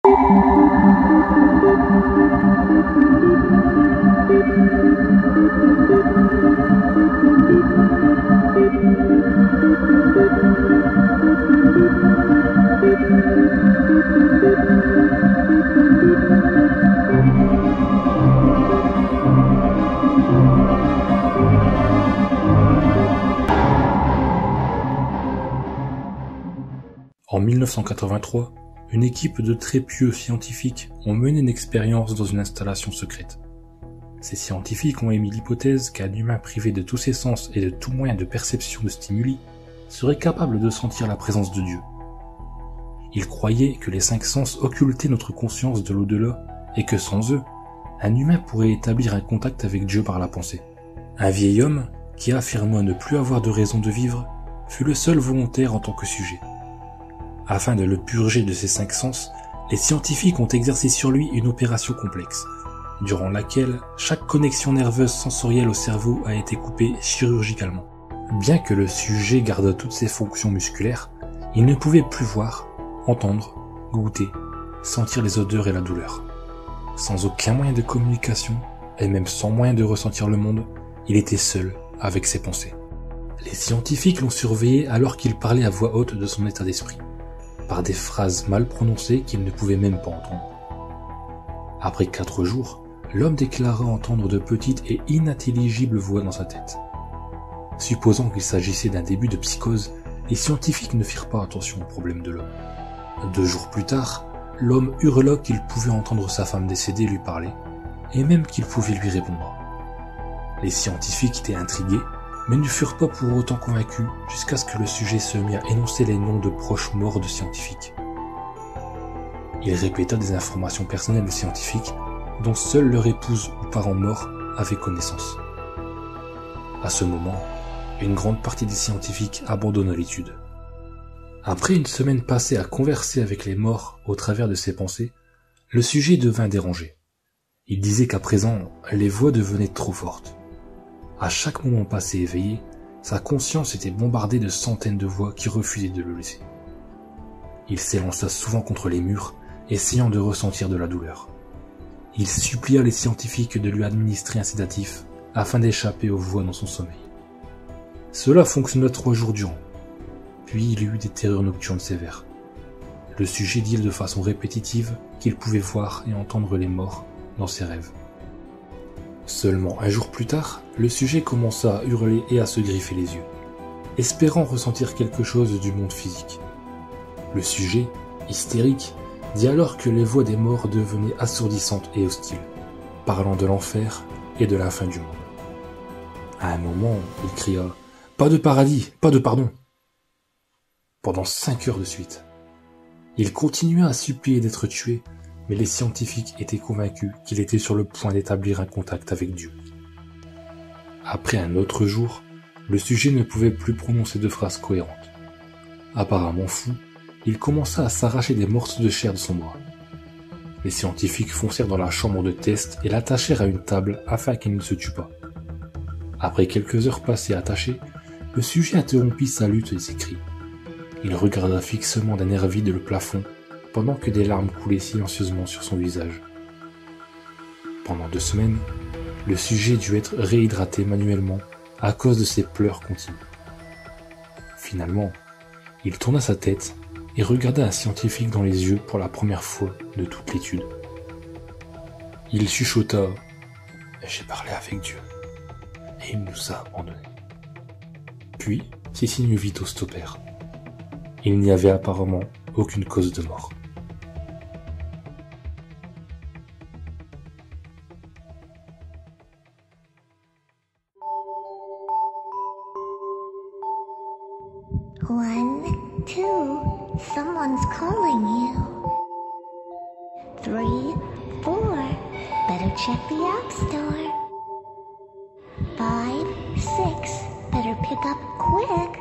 En 1983, une équipe de très pieux scientifiques ont mené une expérience dans une installation secrète. Ces scientifiques ont émis l'hypothèse qu'un humain privé de tous ses sens et de tout moyen de perception de stimuli serait capable de sentir la présence de Dieu. Ils croyaient que les 5 sens occultaient notre conscience de l'au-delà et que sans eux, un humain pourrait établir un contact avec Dieu par la pensée. Un vieil homme, qui affirma ne plus avoir de raison de vivre, fut le seul volontaire en tant que sujet. Afin de le purger de ses 5 sens, les scientifiques ont exercé sur lui une opération complexe, durant laquelle chaque connexion nerveuse sensorielle au cerveau a été coupée chirurgicalement. Bien que le sujet garde toutes ses fonctions musculaires, il ne pouvait plus voir, entendre, goûter, sentir les odeurs et la douleur. Sans aucun moyen de communication, et même sans moyen de ressentir le monde, il était seul avec ses pensées. Les scientifiques l'ont surveillé alors qu'il parlait à voix haute de son état d'esprit, par des phrases mal prononcées qu'il ne pouvait même pas entendre. Après 4 jours, l'homme déclara entendre de petites et inintelligibles voix dans sa tête. Supposant qu'il s'agissait d'un début de psychose, les scientifiques ne firent pas attention au problème de l'homme. 2 jours plus tard, l'homme hurla qu'il pouvait entendre sa femme décédée lui parler, et même qu'il pouvait lui répondre. Les scientifiques étaient intrigués, mais ne furent pas pour autant convaincus jusqu'à ce que le sujet se mit à énoncer les noms de proches morts de scientifiques. Il répéta des informations personnelles de scientifiques dont seule leur épouse ou parent mort avaient connaissance. À ce moment, une grande partie des scientifiques abandonna l'étude. Après une semaine passée à converser avec les morts au travers de ses pensées, le sujet devint dérangé. Il disait qu'à présent, les voix devenaient trop fortes. À chaque moment passé éveillé, sa conscience était bombardée de centaines de voix qui refusaient de le laisser. Il s'élança souvent contre les murs, essayant de ressentir de la douleur. Il supplia les scientifiques de lui administrer un sédatif afin d'échapper aux voix dans son sommeil. Cela fonctionna 3 jours durant, puis il eut des terreurs nocturnes sévères. Le sujet dit de façon répétitive qu'il pouvait voir et entendre les morts dans ses rêves. Seulement 1 jour plus tard, le sujet commença à hurler et à se griffer les yeux, espérant ressentir quelque chose du monde physique. Le sujet, hystérique, dit alors que les voix des morts devenaient assourdissantes et hostiles, parlant de l'enfer et de la fin du monde. À un moment, il cria « Pas de paradis, pas de pardon !» Pendant 5 heures de suite. Il continua à supplier d'être tué, mais les scientifiques étaient convaincus qu'il était sur le point d'établir un contact avec Dieu. Après un autre jour, le sujet ne pouvait plus prononcer de phrases cohérentes. Apparemment fou, il commença à s'arracher des morceaux de chair de son bras. Les scientifiques foncèrent dans la chambre de test et l'attachèrent à une table afin qu'il ne se tue pas. Après quelques heures passées attachées, le sujet interrompit sa lutte et ses cris. Il regarda fixement d'un air vide le plafond, pendant que des larmes coulaient silencieusement sur son visage. Pendant 2 semaines, le sujet dut être réhydraté manuellement à cause de ses pleurs continus. Finalement, il tourna sa tête et regarda un scientifique dans les yeux pour la première fois de toute l'étude. Il chuchota « J'ai parlé avec Dieu, et il nous a abandonnés. » Puis, ses signes vitaux stoppèrent. Il n'y avait apparemment aucune cause de mort. One, two, someone's calling you. 3, 4, better check the app store. 5, 6, better pick up quick.